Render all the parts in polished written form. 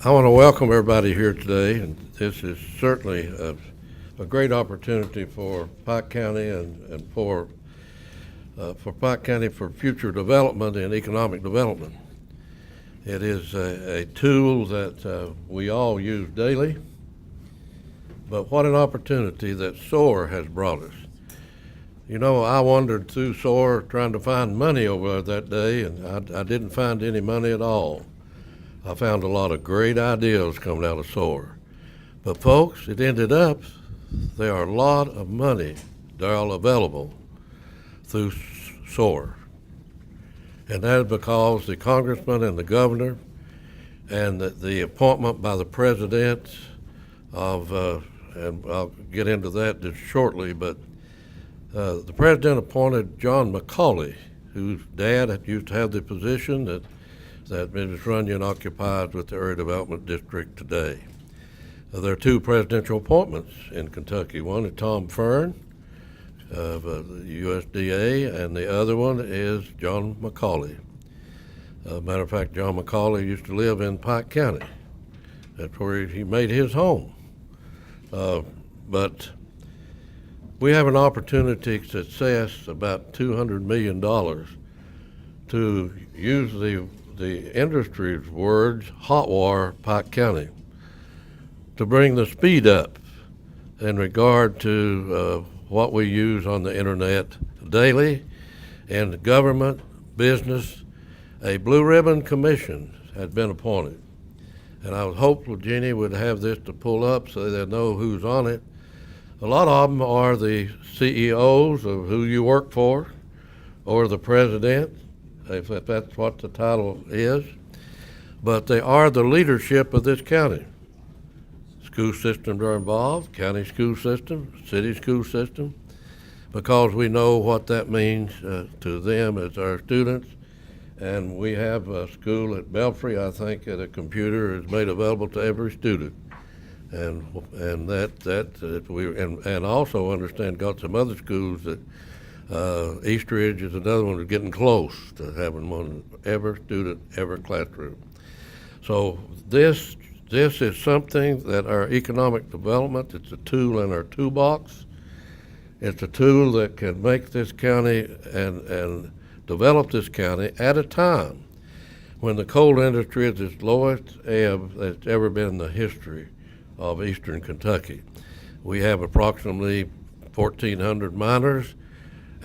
I want to welcome everybody here today, and this is certainly a great opportunity for Pike County and for Pike County for future development and economic development. It is a tool that we all use daily, but what an opportunity that SOAR has brought us. You know, I wandered through SOAR trying to find money over that day, and I didn't find any money at all. I found a lot of great ideas coming out of SOAR. But folks, it ended up there are a lot of money that are available through SOAR. And that is because the congressman and the governor and the appointment by the president of, and I'll get into that just shortly, but the president appointed John McCauley, whose dad used to have the position that Mrs. Runyon occupies with the Area Development District today. There are two presidential appointments in Kentucky. One is Tom Fern of the USDA, and the other one is John McCauley. Matter of fact, John McCauley used to live in Pike County. That's where he made his home. But we have an opportunity to assess about $200 million to use the industry's words, hotwire Pike County, to bring the speed up in regard to what we use on the internet daily, and government, business. A blue ribbon commission had been appointed, and I was hopeful Jeannie would have this to pull up so they know who's on it. A lot of them are the CEOs of who you work for, or the president, if that's what the title is, but they are the leadership of this county. School systems are involved, county school system, city school system, because we know what that means to them as our students. And we have a school at Belfry, I think, that a computer is made available to every student. And we also understand got some other schools that East Ridge is another one that's getting close to having one every student, every classroom. So this is something that our economic development, it's a tool in our toolbox. It's a tool that can make this county and develop this county at a time when the coal industry is its lowest ebb that's ever been in the history of eastern Kentucky. We have approximately 1,400 miners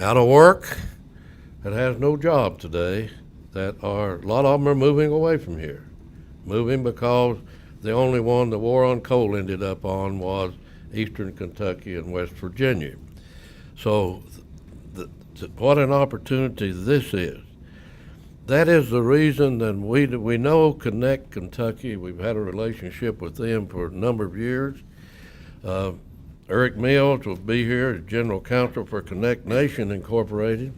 out of work that has no job today, that a lot of them are moving away from here. Moving because the only one the war on coal ended up on was eastern Kentucky and West Virginia. So what an opportunity this is. That is the reason that we know Connect Kentucky. We've had a relationship with them for a number of years. Eric Mills will be here as General Counsel for Connect Nation Incorporated.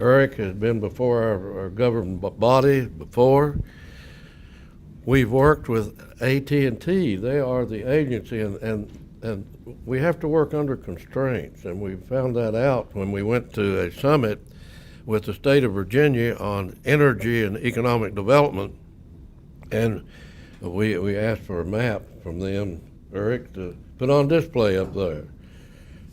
Eric has been before our government body before. We've worked with AT&T. They are the agency, and we have to work under constraints, and we found that out when we went to a summit with the state of Virginia on energy and economic development, and we asked for a map from them, Eric, to put on display up there.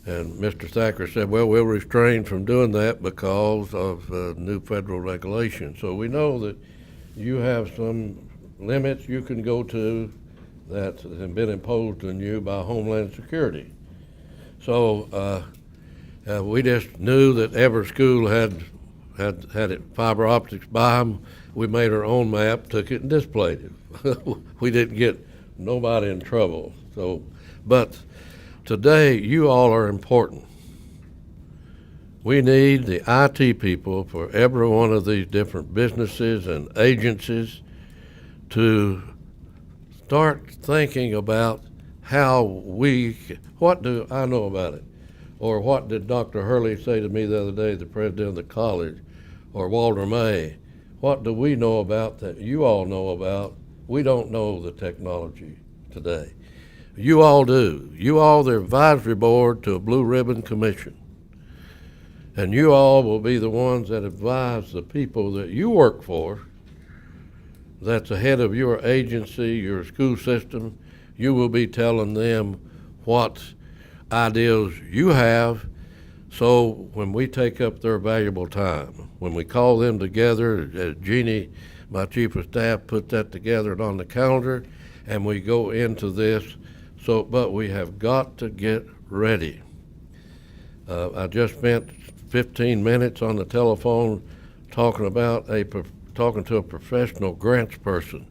And Mr. Thacker said, well, we'll restrain from doing that because of new federal regulation. So we know that you have some limits you can go to that have been imposed on you by Homeland Security. So we just knew that every school had it fiber optics by them. We made our own map, took it and displayed it. We didn't get nobody in trouble. So, but today you all are important. We need the IT people for every one of these different businesses and agencies to start thinking about what do I know about it? Or what did Dr. Hurley say to me the other day, the president of the college, or Walter May? What do we know about that you all know about? We don't know the technology today. You all do. You all, the advisory board to a Blue Ribbon Commission. And you all will be the ones that advise the people that you work for that's ahead of your agency, your school system. You will be telling them what ideas you have. So when we take up their valuable time, when we call them together, as Jeannie, my chief of staff, put that together on the calendar, and we go into this. So, but we have got to get ready. I just spent 15 minutes on the telephone talking to a professional grants person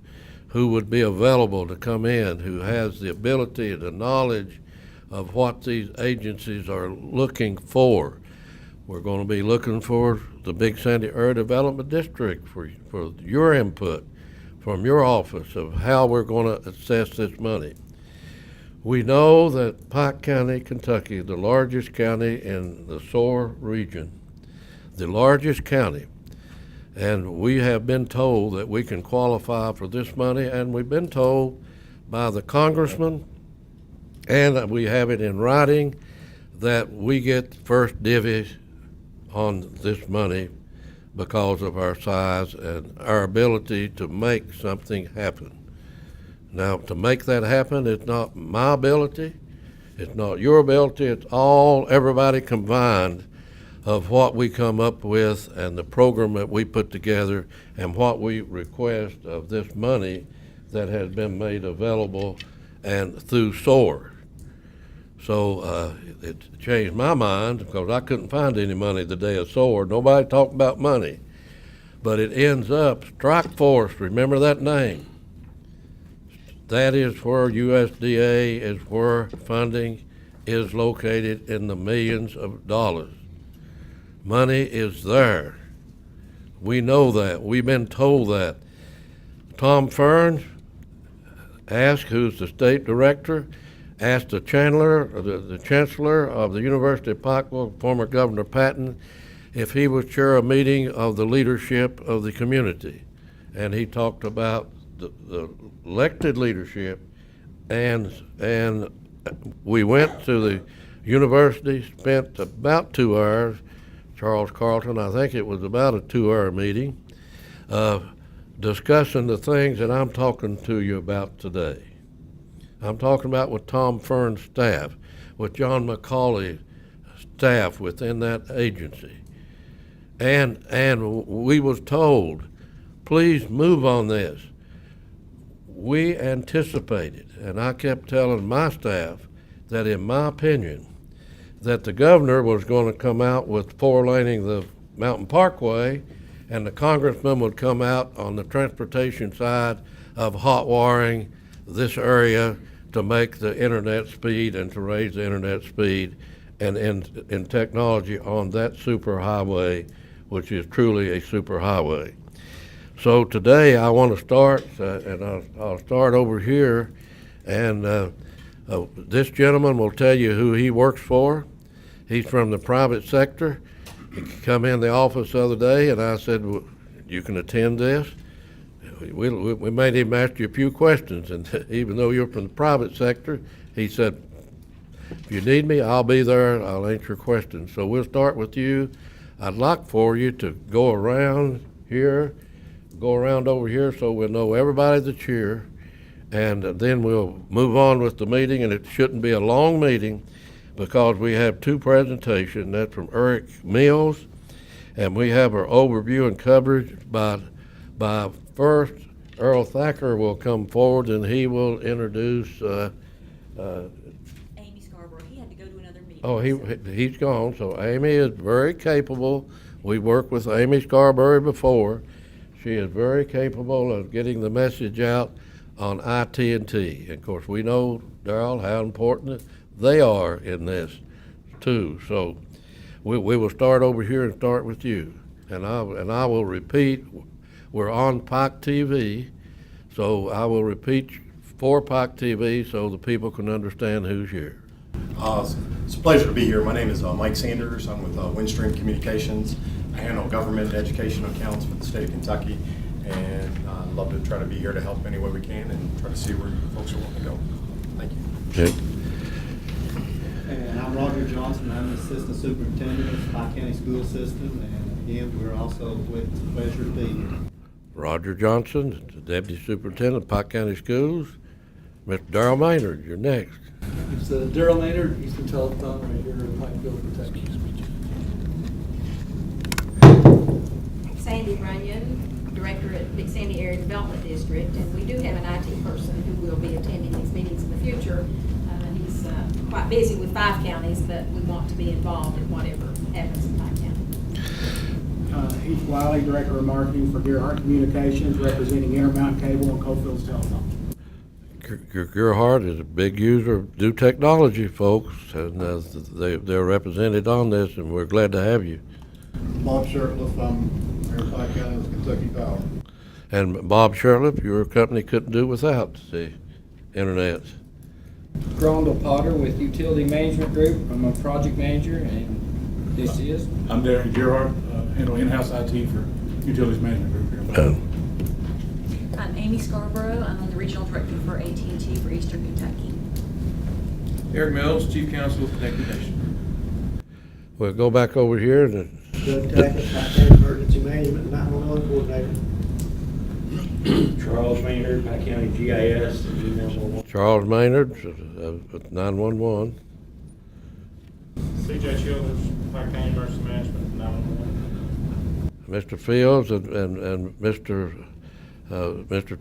who would be available to come in, who has the ability, the knowledge of what these agencies are looking for. We're going to be looking for the Big Sandy Area Development District for your input from your office of how we're going to assess this money. We know that Pike County, Kentucky, the largest county in the SOAR region, the largest county, and we have been told that we can qualify for this money, and we've been told by the congressman, and we have it in writing, that we get first divvy on this money because of our size and our ability to make something happen. Now, to make that happen, it's not my ability, it's not your ability, it's everybody combined of what we come up with and the program that we put together and what we request of this money that has been made available and through SOAR. So it changed my mind because I couldn't find any money the day of SOAR. Nobody talked about money. But it ends up, Strike Force, remember that name? That is where USDA is where funding is located in the millions of dollars. Money is there. We know that. We've been told that. Tom Fern asked, who's the state director, asked the chancellor of the University of Pikeville, former Governor Patton, if he would chair a meeting of the leadership of the community. And he talked about the elected leadership, and we went to the university, spent about 2 hours, Charles Carlton, I think it was about a 2-hour meeting, discussing the things that I'm talking to you about today. I'm talking about with Tom Fern's staff, with John McCauley's staff within that agency. And we was told, please move on this. We anticipated, and I kept telling my staff that in my opinion, that the governor was going to come out with 4-laning the Mountain Parkway, and the congressman would come out on the transportation side of hot wiring this area to make the internet speed and to raise the internet speed and in technology on that superhighway, which is truly a superhighway. So today I want to start, and I'll start over here, and this gentleman will tell you who he works for. He's from the private sector. He come in the office the other day, and I said, well, you can attend this. We made him ask you a few questions, and even though you're from the private sector, he said, if you need me, I'll be there, I'll answer questions. So we'll start with you. I'd like for you to go around here, go around over here so we'll know everybody that's here, and then we'll move on with the meeting, and it shouldn't be a long meeting because we have 2 presentations. That's from Eric Mills, and we have our overview and coverage by first, Earl Thacker will come forward and he will introduce Amy Scarborough. He had to go to another meeting. Oh, he's gone. So Amy is very capable. We worked with Amy Scarborough before. She is very capable of getting the message out on IT&T. And of course, we know, Darrell, how important they are in this too. So we will start over here and start with you. And I will repeat. We're on Pike TV, so I will repeat for Pike TV so the people can understand who's here. It's a pleasure to be here. My name is Mike Sanders. I'm with Windstream Communications. I handle government and educational accounts for the state of Kentucky, and I'd love to try to be here to help any way we can and try to see where folks are wanting to go. Thank you. Okay. And I'm Roger Johnson. I'm the Assistant Superintendent of the Pike County School System, and again, we're also with the pleasure to be here. Roger Johnson, the Deputy Superintendent of Pike County Schools. Mr. Darrell Maynard, you're next. It's Darrell Maynard, Eastern Telephone, right here in Pikeville, Kentucky. Sandy Runyon, Director at Big Sandy Area Development District, and we do have an IT person who will be attending these meetings in the future. He's quite busy with 5 counties, but we want to be involved in whatever happens in Pike County. Heath Wiley, Director of Marketing for Gerhardt Communications, representing Intermountain Cable and Coalfields Telephone. Gerhardt is a big user of new technology, folks, and they're represented on this, and we're glad to have you. Bob Shirtliff, I'm Mayor of Pike County with Kentucky Power. And Bob Shirtliff, your company couldn't do without the internet. Grondel Potter with Utility Management Group. I'm a project manager, and this is. I'm Darren Gerhardt, handle in-house IT for Utilities Management Group here. I'm Amy Scarborough. I'm the Regional Director for AT&T for Eastern Kentucky. Eric Mills, Chief Counsel of Connected Nation. We'll go back over here. And Doug Tackett, Pike County Emergency Management 911 Coordinator. Charles Maynard, Pike County GIS and G911. Charles Maynard, 911. CJ Childers, Pike County Emergency Management, 911. Mr. Fields and Mr.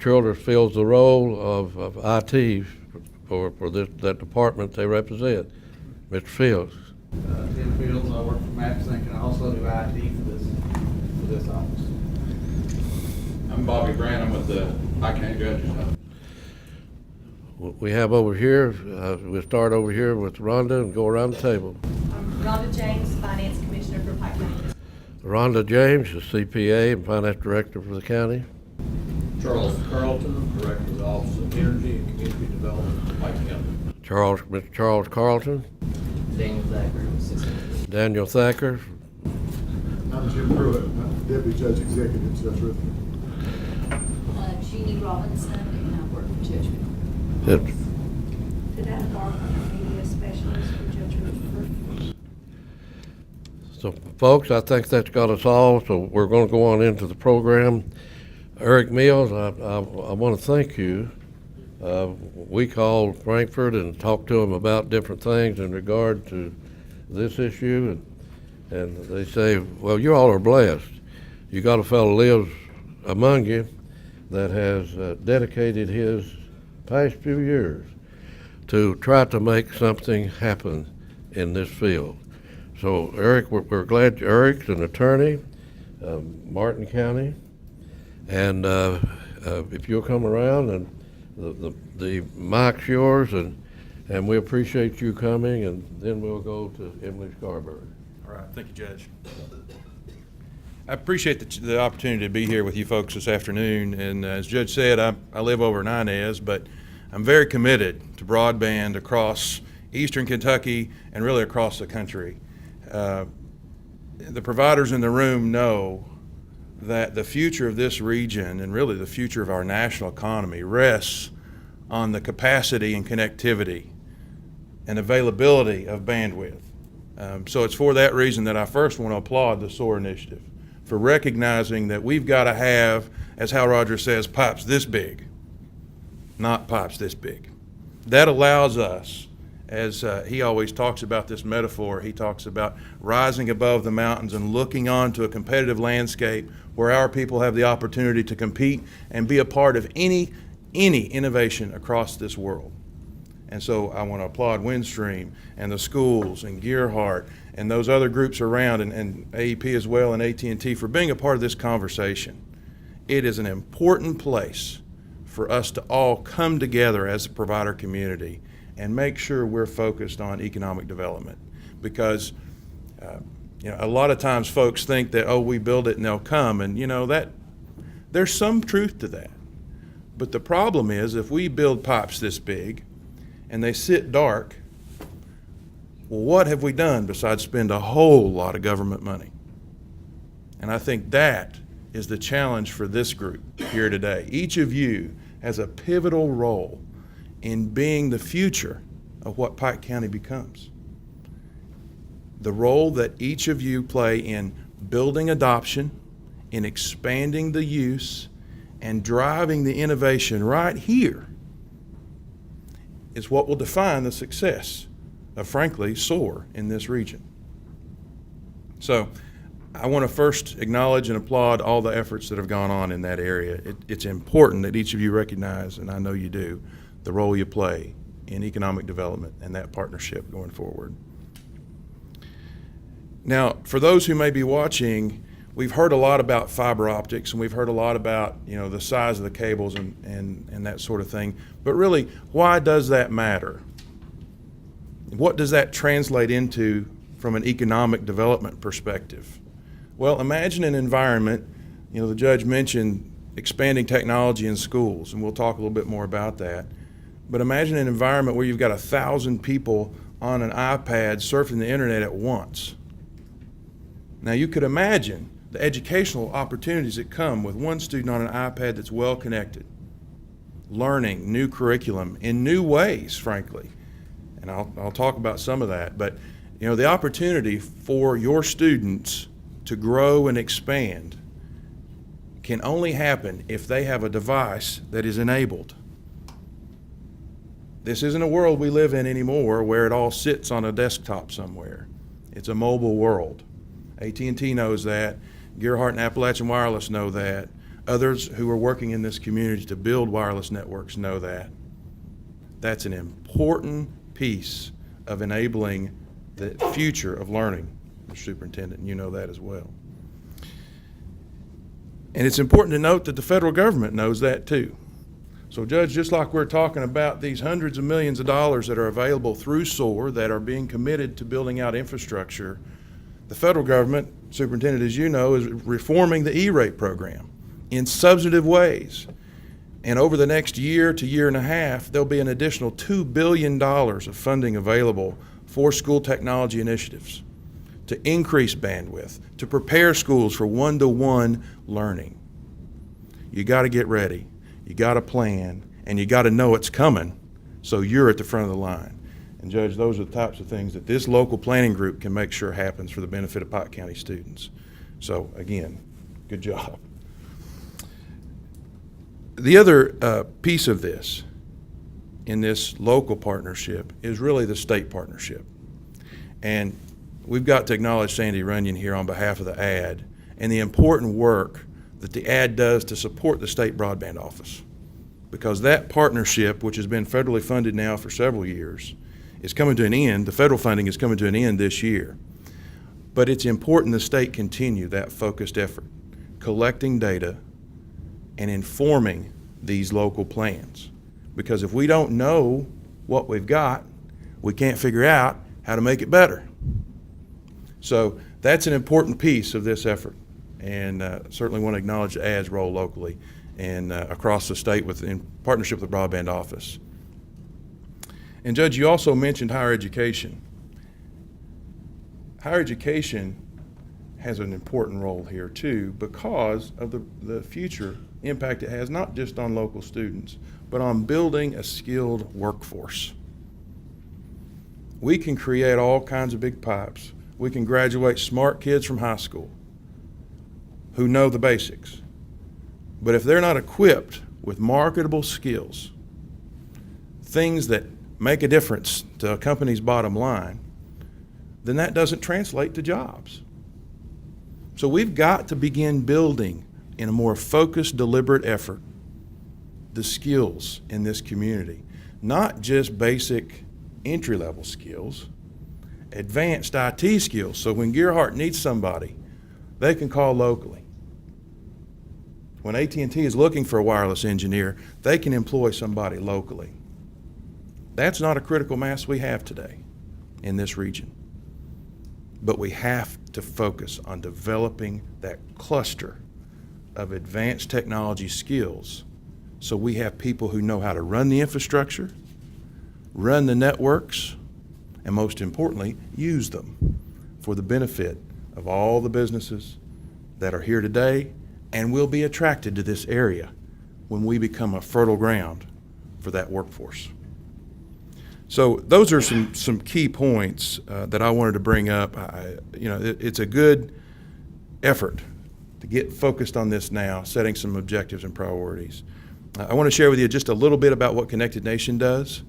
Childers fills the role of IT for that department they represent. Mr. Fields. Tim Fields, I work for MapSync and I also do IT for this office. I'm Bobby Grant. I'm with the Pike County Judge's Office. We have over here, we'll start over here with Rhonda and go around the table. I'm Rhonda James, Finance Commissioner for Pike County. Rhonda James, the CPA and Finance Director for the county. Charles Carlton, Director of the Office of Energy and Community Development for Pike County. Mr. Charles Carlton. Daniel Thacker, Assistant. Daniel Thacker. I'm Jim Pruitt, I'm Deputy Judge Executive, Judge Rutherford. Jeannie Robinson, and I work for Judge Rutherford. Savannah Barker, Media Specialist for Judge Rutherford. So, folks, I think that's got us all, so we're going to go on into the program. Eric Mills, I want to thank you. We called Frankfurt and talked to them about different things in regard to this issue, and they say, well, you all are blessed. You got a fellow lives among you that has dedicated his past few years to try to make something happen in this field. So, Eric, we're glad Eric's an attorney, Martin County, and if you'll come around, and the mic's yours, and we appreciate you coming, and then we'll go to Emily Scarborough. All right. Thank you, Judge. I appreciate the opportunity to be here with you folks this afternoon. And as Judge said, I live over in Inez, but I'm very committed to broadband across Eastern Kentucky and really across the country. The providers in the room know that the future of this region and really the future of our national economy rests on the capacity and connectivity and availability of bandwidth. So it's for that reason that I first want to applaud the SOAR initiative for recognizing that we've got to have, as Hal Rogers says, pipes this big, not pipes this big. That allows us, as he always talks about this metaphor, he talks about rising above the mountains and looking onto a competitive landscape where our people have the opportunity to compete and be a part of any innovation across this world. And so I want to applaud Windstream and the schools and Gerhardt and those other groups around, and AEP as well, and AT&T for being a part of this conversation. It is an important place for us to all come together as a provider community and make sure we're focused on economic development. Because a lot of times folks think that, oh, we build it and they'll come, and that there's some truth to that. But the problem is, if we build pipes this big and they sit dark, well, what have we done besides spend a whole lot of government money? And I think that is the challenge for this group here today. Each of you has a pivotal role in being the future of what Pike County becomes. The role that each of you play in building adoption, in expanding the use, and driving the innovation right here is what will define the success of, frankly, SOAR in this region. So I want to first acknowledge and applaud all the efforts that have gone on in that area. It's important that each of you recognize, and I know you do, the role you play in economic development and that partnership going forward. Now, for those who may be watching, we've heard a lot about fiber optics, and we've heard a lot about, you know, the size of the cables and that sort of thing. But really, why does that matter? What does that translate into from an economic development perspective? Well, imagine an environment, you know, the judge mentioned expanding technology in schools, and we'll talk a little bit more about that. But imagine an environment where you've got 1,000 people on an iPad surfing the internet at once. Now, you could imagine the educational opportunities that come with one student on an iPad that's well connected, learning new curriculum in new ways, frankly. And I'll talk about some of that. But, you know, the opportunity for your students to grow and expand can only happen if they have a device that is enabled. This isn't a world we live in anymore where it all sits on a desktop somewhere. It's a mobile world. AT&T knows that. Gerhardt and Appalachian Wireless know that. Others who are working in this community to build wireless networks know that. That's an important piece of enabling the future of learning, Mr. Superintendent, and you know that as well. And it's important to note that the federal government knows that too. So, Judge, just like we're talking about these hundreds of millions of dollars that are available through SOAR that are being committed to building out infrastructure, the federal government, Superintendent, as you know, is reforming the E-rate program in substantive ways. And over the next year to year and a half, there'll be an additional $2 billion of funding available for school technology initiatives to increase bandwidth, to prepare schools for one-to-one learning. You got to get ready. You got to plan, and you got to know it's coming, so you're at the front of the line. And Judge, those are the types of things that this local planning group can make sure happens for the benefit of Pike County students. So again, good job. The other piece of this, in this local partnership, is really the state partnership. And we've got to acknowledge Sandy Runyon here on behalf of the AD and the important work that the AD does to support the state broadband office. Because that partnership, which has been federally funded now for several years, is coming to an end. The federal funding is coming to an end this year. But it's important the state continue that focused effort, collecting data and informing these local plans. Because if we don't know what we've got, we can't figure out how to make it better. So that's an important piece of this effort. And certainly want to acknowledge the AD's role locally and across the state in partnership with the broadband office. And Judge, you also mentioned higher education. Higher education has an important role here too because of the future impact it has, not just on local students, but on building a skilled workforce. We can create all kinds of big pipes. We can graduate smart kids from high school who know the basics. But if they're not equipped with marketable skills, things that make a difference to a company's bottom line, then that doesn't translate to jobs. So we've got to begin building in a more focused, deliberate effort the skills in this community. Not just basic entry-level skills, advanced IT skills. So when Gerhardt needs somebody, they can call locally. When AT&T is looking for a wireless engineer, they can employ somebody locally. That's not a critical mass we have today in this region. But we have to focus on developing that cluster of advanced technology skills so we have people who know how to run the infrastructure, run the networks, and most importantly, use them for the benefit of all the businesses that are here today and will be attracted to this area when we become a fertile ground for that workforce. So those are some key points that I wanted to bring up. It's a good effort to get focused on this now, setting some objectives and priorities. I want to share with you just a little bit about what Connected Nation does.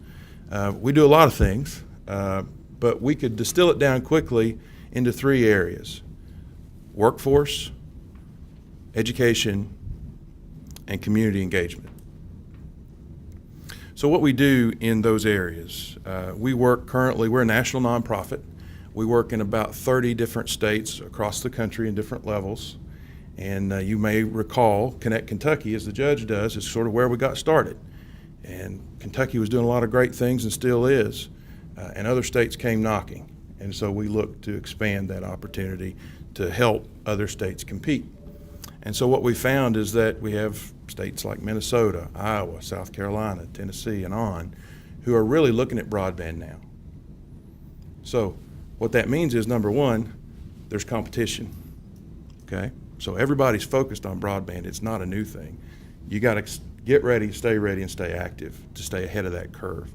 We do a lot of things, but we could distill it down quickly into 3 areas: workforce, education, and community engagement. So what we do in those areas, we're a national nonprofit. We work in about 30 different states across the country in different levels. And you may recall Connect Kentucky, as the judge does, is sort of where we got started. And Kentucky was doing a lot of great things and still is. And other states came knocking. And so we look to expand that opportunity to help other states compete. And so what we found is that we have states like Minnesota, Iowa, South Carolina, Tennessee, and on, who are really looking at broadband now. So what that means is, number one, there's competition, okay? So everybody's focused on broadband. It's not a new thing. You got to get ready, and stay active to stay ahead of that curve.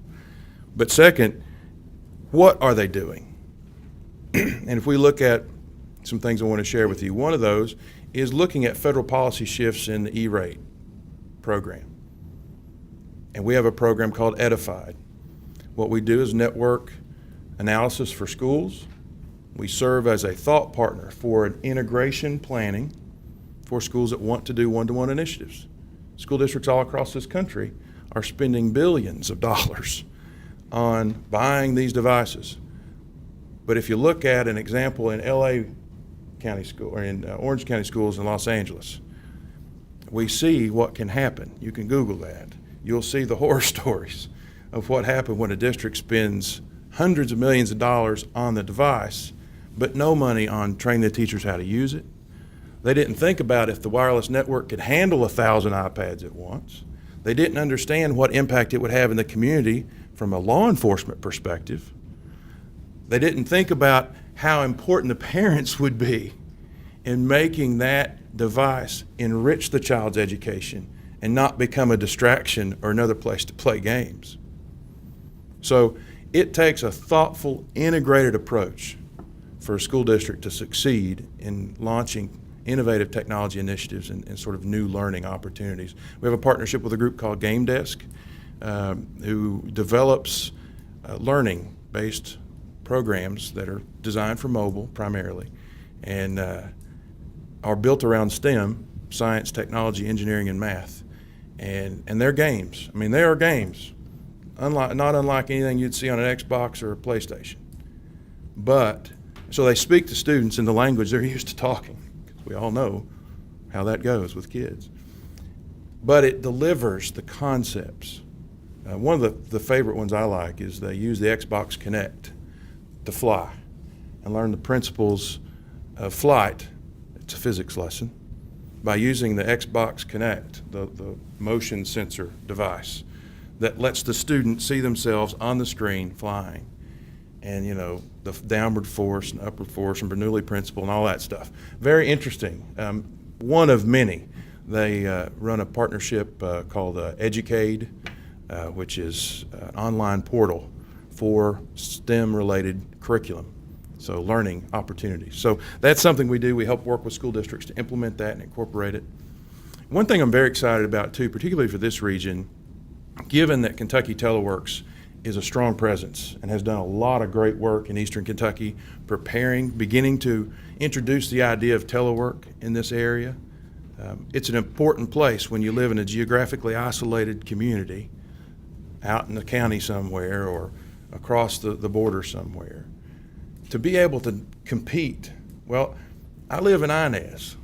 But second, what are they doing? And if we look at some things I want to share with you, one of those is looking at federal policy shifts in the E-rate program. And we have a program called Edified. What we do is network analysis for schools. We serve as a thought partner for an integration planning for schools that want to do one-to-one initiatives. School districts all across this country are spending billions of dollars on buying these devices. But if you look at an example in LA County School, or in Orange County schools in Los Angeles, we see what can happen. You can Google that. You'll see the horror stories of what happened when a district spends hundreds of millions of dollars on the device, but no money on training the teachers how to use it. They didn't think about if the wireless network could handle 1,000 iPads at once. They didn't understand what impact it would have in the community from a law enforcement perspective. They didn't think about how important the parents would be in making that device enrich the child's education and not become a distraction or another place to play games. So it takes a thoughtful, integrated approach for a school district to succeed in launching innovative technology initiatives and sort of new learning opportunities. We have a partnership with a group called Game Desk, who develops learning-based programs that are designed for mobile primarily and are built around STEM, science, technology, engineering, and math. And they're games. I mean, they are games, not unlike anything you'd see on an Xbox or a PlayStation. But, so they speak to students in the language they're used to talking. We all know how that goes with kids. But it delivers the concepts. One of the favorite ones I like is they use the Xbox Connect to fly and learn the principles of flight. It's a physics lesson by using the Xbox Connect, the motion sensor device that lets the student see themselves on the screen flying. And, you know, the downward force and upward force and Bernoulli principle and all that stuff. Very interesting. One of many. They run a partnership called Educade, which is an online portal for STEM-related curriculum, so learning opportunities. So that's something we do. We help work with school districts to implement that and incorporate it. One thing I'm very excited about, too, particularly for this region, given that Kentucky Teleworks is a strong presence and has done a lot of great work in Eastern Kentucky, beginning to introduce the idea of telework in this area. It's an important place when you live in a geographically isolated community out in the county somewhere or across the border somewhere. To be able to compete, well, I live in Inez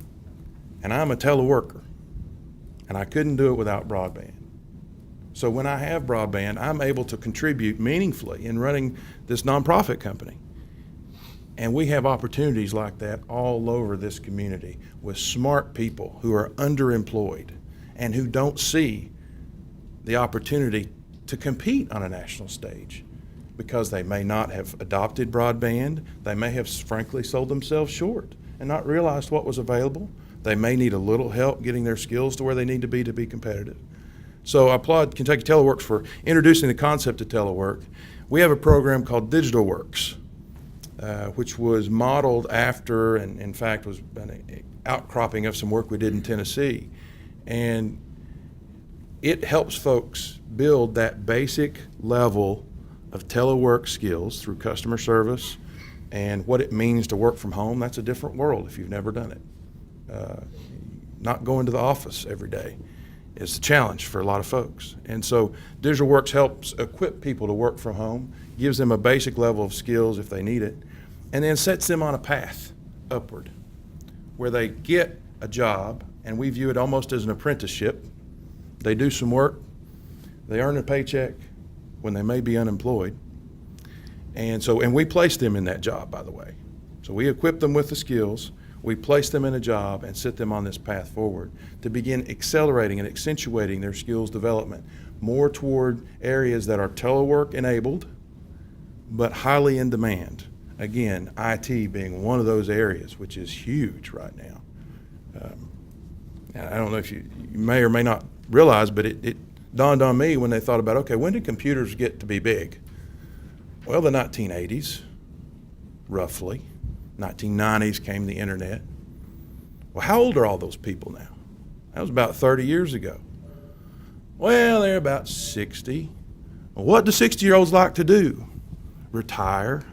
and I'm a teleworker and I couldn't do it without broadband. So when I have broadband, I'm able to contribute meaningfully in running this nonprofit company. And we have opportunities like that all over this community with smart people who are underemployed and who don't see the opportunity to compete on a national stage because they may not have adopted broadband. They may have, frankly, sold themselves short and not realized what was available. They may need a little help getting their skills to where they need to be competitive. So I applaud Kentucky Teleworks for introducing the concept of telework. We have a program called Digital Works. which was modeled after, and in fact was an outcropping of some work we did in Tennessee. And it helps folks build that basic level of telework skills through customer service and what it means to work from home. That's a different world if you've never done it. Not going to the office every day is a challenge for a lot of folks. And so DigitalWorks helps equip people to work from home, gives them a basic level of skills if they need it, and then sets them on a path upward where they get a job, and we view it almost as an apprenticeship. They do some work, they earn a paycheck when they may be unemployed. And we place them in that job, by the way. So we equip them with the skills, we place them in a job and set them on this path forward to begin accelerating and accentuating their skills development more toward areas that are telework enabled, but highly in demand. Again, IT being one of those areas, which is huge right now. I don't know if you may or may not realize, but it dawned on me when they thought about, okay, when did computers get to be big? Well, the 1980s, roughly. 1990s came the internet. Well, how old are all those people now? That was about 30 years ago. Well, they're about 60. Well, what do 60-year-olds like to do? Retire.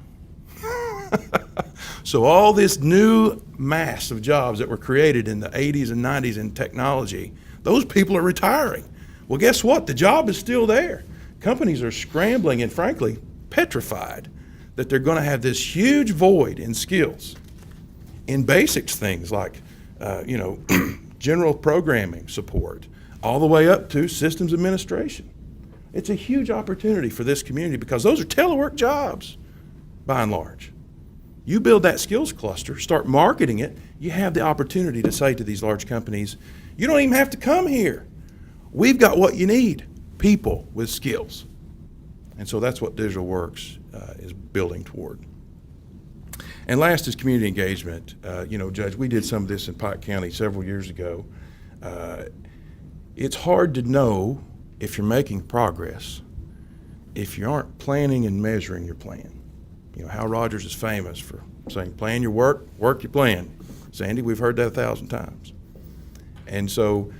So all this new mass of jobs that were created in the 80s and 90s in technology, those people are retiring. Well, guess what? The job is still there. Companies are scrambling and frankly petrified that they're going to have this huge void in skills, in basics things like, general programming support, all the way up to systems administration. It's a huge opportunity for this community because those are telework jobs, by and large. You build that skills cluster, start marketing it, you have the opportunity to say to these large companies, you don't even have to come here. We've got what you need, people with skills. And so that's what DigitalWorks is building toward. And last is community engagement. Judge, we did some of this in Pike County several years ago. It's hard to know if you're making progress if you aren't planning and measuring your plan. Hal Rogers is famous for saying, plan your work, work your plan. Sandy, we've heard that 1,000 times. And so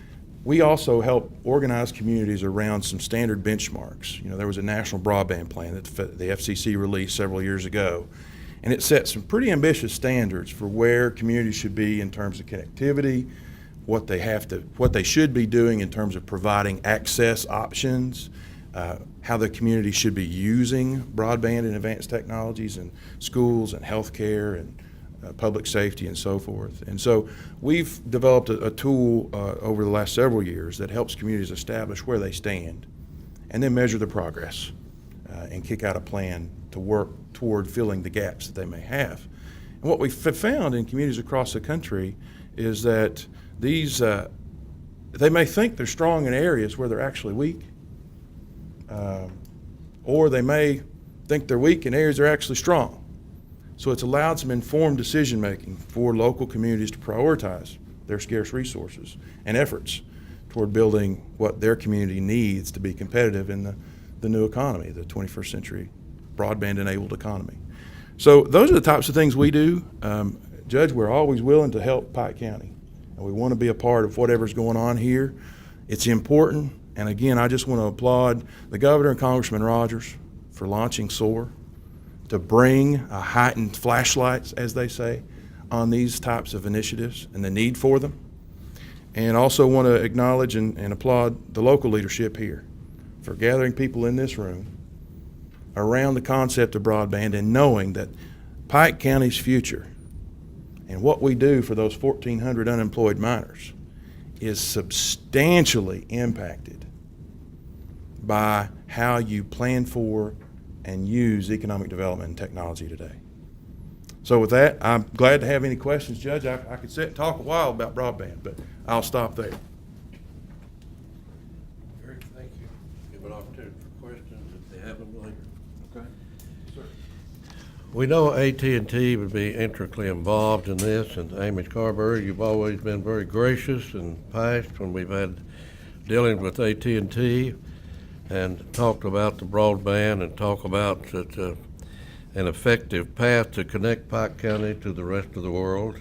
we also help organize communities around some standard benchmarks. There was a national broadband plan that the FCC released several years ago, and it set some pretty ambitious standards for where communities should be in terms of connectivity, what they should be doing in terms of providing access options, how the community should be using broadband and advanced technologies in schools and healthcare and public safety and so forth. And so we've developed a tool over the last several years that helps communities establish where they stand and then measure the progress and kick out a plan to work toward filling the gaps that they may have. And what we've found in communities across the country is that these, they may think they're strong in areas where they're actually weak, or they may think they're weak in areas they're actually strong. So it's allowed some informed decision making for local communities to prioritize their scarce resources and efforts toward building what their community needs to be competitive in the new economy, the 21st century broadband enabled economy. So those are the types of things we do. Judge, we're always willing to help Pike County, and we want to be a part of whatever's going on here. It's important, and again, I just want to applaud the Governor and Congressman Rogers for launching SOAR, to bring a heightened flashlights, as they say, on these types of initiatives and the need for them. And also want to acknowledge and applaud the local leadership here for gathering people in this room around the concept of broadband and knowing that Pike County's future and what we do for those 1,400 unemployed miners is substantially impacted by how you plan for and use economic development and technology today. So with that, I'm glad to have any questions, Judge. I could sit and talk a while about broadband, but I'll stop there. Eric, thank you. Give an opportunity for questions if they have them later. Okay. Sir. We know AT&T would be intricately involved in this, and Amy Carberry, you've always been very gracious in the past when we've had dealing with AT&T and talked about the broadband and talk about that an effective path to connect Pike County to the rest of the world.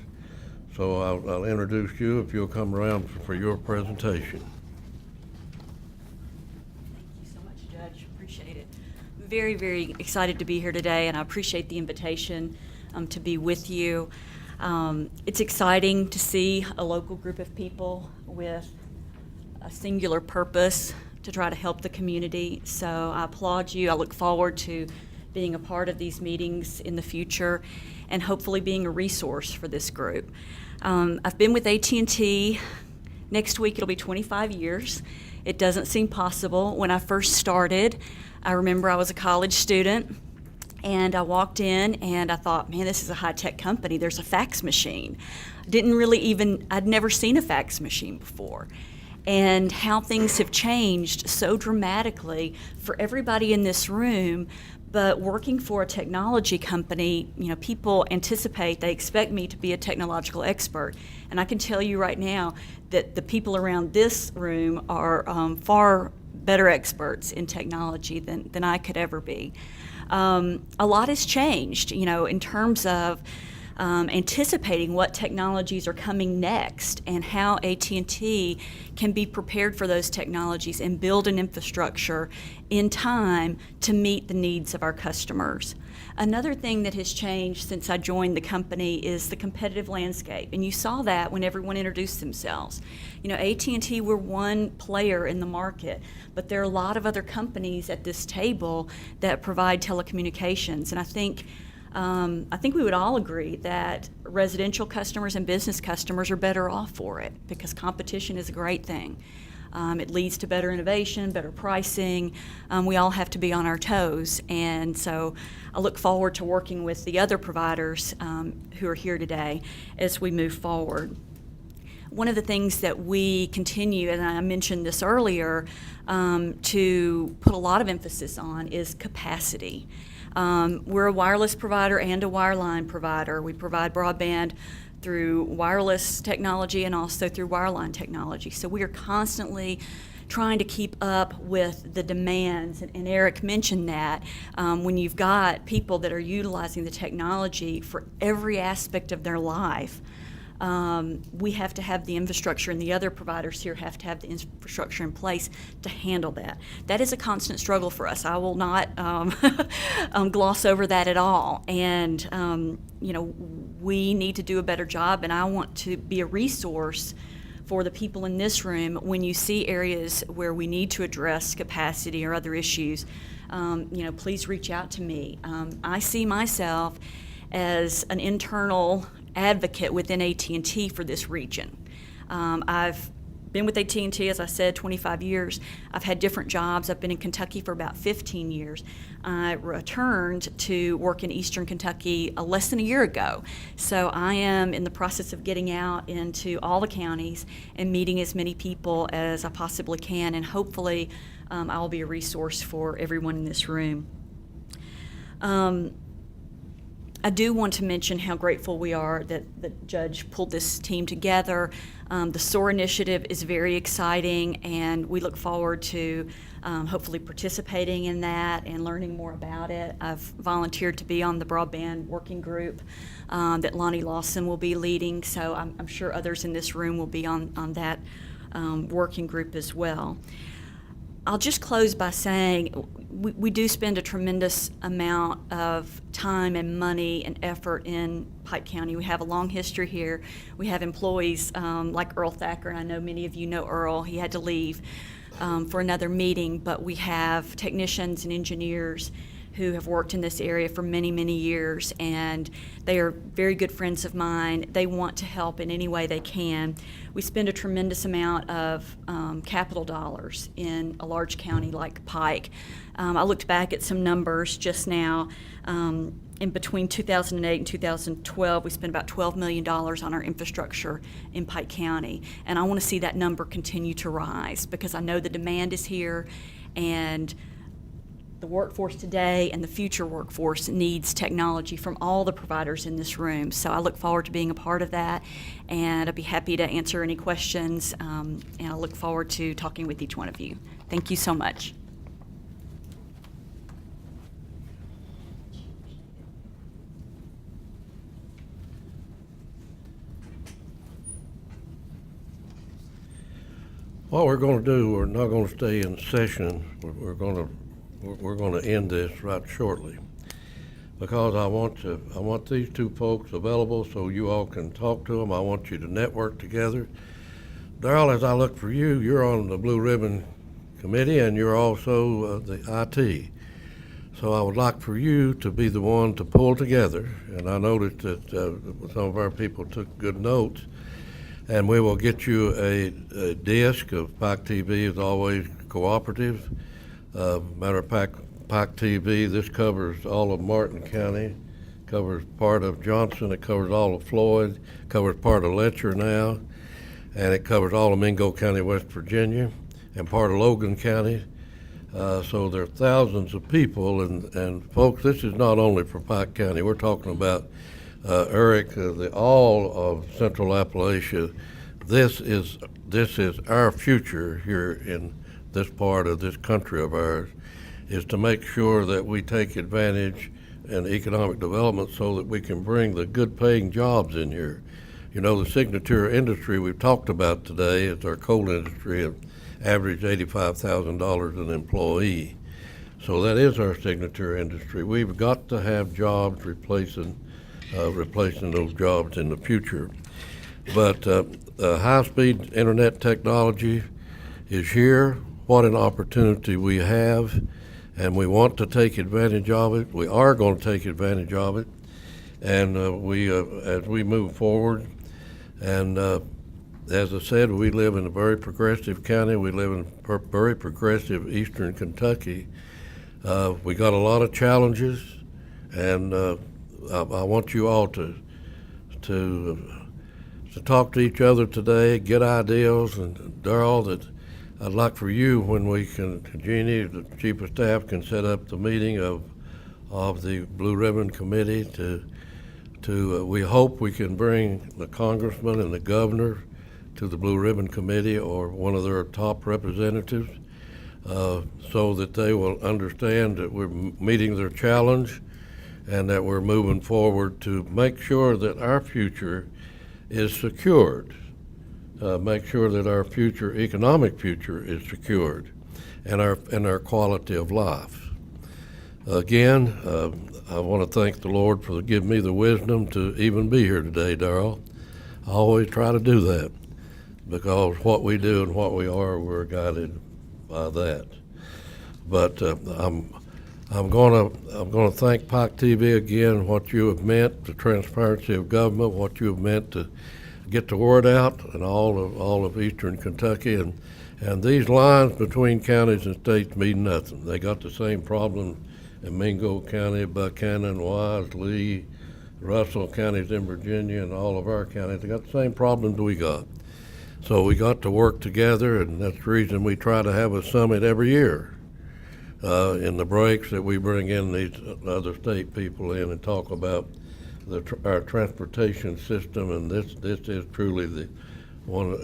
So I'll introduce you if you'll come around for your presentation. Thank you so much, Judge. Appreciate it. Very, very excited to be here today, and I appreciate the invitation to be with you. It's exciting to see a local group of people with a singular purpose to try to help the community. So I applaud you. I look forward to being a part of these meetings in the future and hopefully being a resource for this group. I've been with AT&T. Next week it'll be 25 years. It doesn't seem possible. When I first started, I remember I was a college student and I walked in and I thought, man, this is a high-tech company. There's a fax machine. I'd never seen a fax machine before. And how things have changed so dramatically for everybody in this room. But working for a technology company, you know, people anticipate, they expect me to be a technological expert. And I can tell you right now that the people around this room are far better experts in technology than I could ever be. A lot has changed, you know, in terms of anticipating what technologies are coming next and how AT&T can be prepared for those technologies and build an infrastructure in time to meet the needs of our customers. Another thing that has changed since I joined the company is the competitive landscape, and you saw that when everyone introduced themselves. You know, AT&T, we're one player in the market, but there are a lot of other companies at this table that provide telecommunications, and I think we would all agree that residential customers and business customers are better off for it because competition is a great thing. It leads to better innovation, better pricing. We all have to be on our toes, and so I look forward to working with the other providers who are here today as we move forward. One of the things that we continue, and I mentioned this earlier, to put a lot of emphasis on is capacity. We're a wireless provider and a wireline provider. We provide broadband through wireless technology and also through wireline technology. So we are constantly trying to keep up with the demands, and Eric mentioned that when you've got people that are utilizing the technology for every aspect of their life, we have to have the infrastructure, and the other providers here have to have the infrastructure in place to handle that. That is a constant struggle for us. I will not gloss over that at all. And, you know, we need to do a better job, and I want to be a resource for the people in this room when you see areas where we need to address capacity or other issues. You know, please reach out to me. I see myself as an internal advocate within AT&T for this region. I've been with AT&T, as I said, 25 years. I've had different jobs. I've been in Kentucky for about 15 years. I returned to work in Eastern Kentucky less than a year ago. So I am in the process of getting out into all the counties and meeting as many people as I possibly can, and hopefully I will be a resource for everyone in this room. I do want to mention how grateful we are that the judge pulled this team together. The SOAR initiative is very exciting, and we look forward to hopefully participating in that and learning more about it. I've volunteered to be on the broadband working group that Lonnie Lawson will be leading, so I'm sure others in this room will be on that working group as well. I'll just close by saying we do spend a tremendous amount of time and money and effort in Pike County. We have a long history here. We have employees like Earl Thacker, and I know many of you know Earl. He had to leave for another meeting, but we have technicians and engineers who have worked in this area for many, many years, and they are very good friends of mine. They want to help in any way they can. We spend a tremendous amount of capital dollars in a large county like Pike. I looked back at some numbers just now. In between 2008 and 2012, we spent about $12 million on our infrastructure in Pike County, and I want to see that number continue to rise because I know the demand is here, and the workforce today and the future workforce needs technology from all the providers in this room. So I look forward to being a part of that, and I'd be happy to answer any questions, and I look forward to talking with each one of you. Thank you so much. What we're going to do, we're not going to stay in session. We're going to end this right shortly, because I want these two folks available so you all can talk to them. I want you to network together. Darrell, as I look for you, you're on the Blue Ribbon Committee and you're also the IT. So I would like for you to be the one to pull together, and I noticed that some of our people took good notes, and we will get you a disc of Pike TV, as always, cooperative. Matter of fact, Pike TV, this covers all of Martin County, covers part of Johnson, it covers all of Floyd, covers part of Letcher now, and it covers all of Mingo County, West Virginia, and part of Logan County. So there are thousands of people, and folks, this is not only for Pike County. We're talking about, Eric, all of Central Appalachia. This is our future here in this part of this country of ours, is to make sure that we take advantage in economic development so that we can bring the good paying jobs in here. You know, the signature industry we've talked about today is our coal industry, and average $85,000 an employee. So that is our signature industry. We've got to have jobs replacing those jobs in the future. But high-speed internet technology is here. What an opportunity we have, and we want to take advantage of it. We are going to take advantage of it, and as we move forward. And as I said, we live in a very progressive county. We live in very progressive eastern Kentucky. We got a lot of challenges, and I want you all to talk to each other today, get ideas, and Darrell, that I'd like for you, when we can, Jeannie, the Chief of Staff, can set up the meeting of the Blue Ribbon Committee we hope we can bring the congressman and the governor to the Blue Ribbon Committee, or one of their top representatives, so that they will understand that we're meeting their challenge and that we're moving forward to make sure that our future is secured, make sure that our future, economic future, is secured, and our quality of life. Again, I want to thank the Lord for giving me the wisdom to even be here today, Darrell. I always try to do that, because what we do and what we are, we're guided by that. But I'm going to thank Pike TV again. What you have meant to transparency of government, what you have meant to get the word out in all of eastern Kentucky, and these lines between counties and states mean nothing. They got the same problem in Mingo County, Buchanan, Wise, Lee, Russell counties in Virginia, and all of our counties. They got the same problems we got. So we got to work together, and that's the reason we try to have a summit every year. In the breaks that we bring in these other state people in and talk about our transportation system, and this is truly the one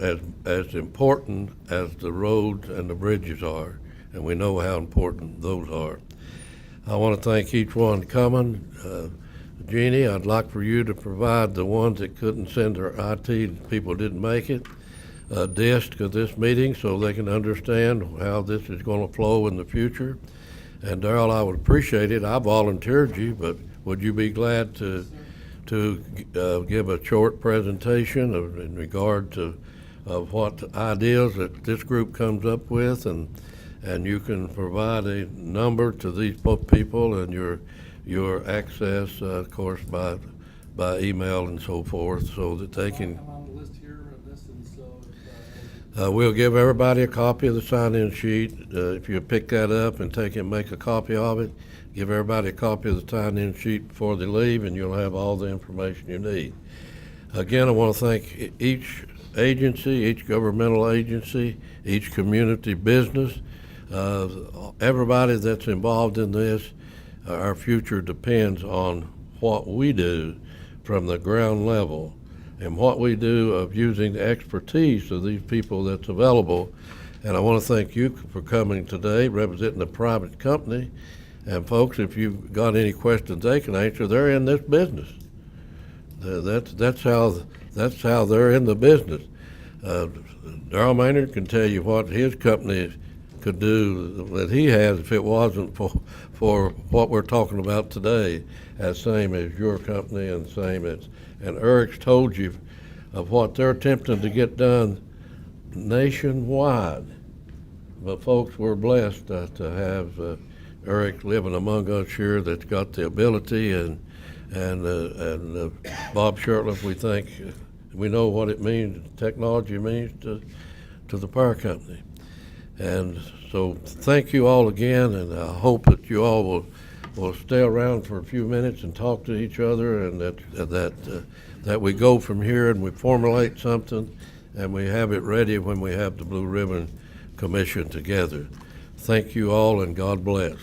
as important as the roads and the bridges are, and we know how important those are. I want to thank each one coming. Jeannie, I'd like for you to provide the ones that couldn't send their IT people, didn't make it, a disc of this meeting so they can understand how this is going to flow in the future. And Darrell, I would appreciate it. I volunteered you, but would you be glad to give a short presentation in regard to what ideas that this group comes up with, and you can provide a number to these people and your access, of course, by email and so forth, so that they can. I'm on the list here, listed, so We'll give everybody a copy of the sign-in sheet. If you pick that up and take and make a copy of it, give everybody a copy of the sign-in sheet before they leave, and you'll have all the information you need. Again, I want to thank each agency, each governmental agency, each community business, everybody that's involved in this. Our future depends on what we do from the ground level, and what we do of using the expertise of these people that's available. And I want to thank you for coming today, representing a private company. And folks, if you've got any questions they can answer, they're in this business. That's how they're in the business. Darrell Maynard can tell you what his company could do that he has if it wasn't for what we're talking about today, as same as your company and same as, and Eric's told you of what they're attempting to get done nationwide. But folks, we're blessed to have Eric living among us here that's got the ability, and Bob Shurtleff, we think, we know what it means, technology means to the power company. And so thank you all again, and I hope that you all will stay around for a few minutes and talk to each other, and that we go from here and we formulate something and we have it ready when we have the Blue Ribbon Commission together. Thank you all, and God bless.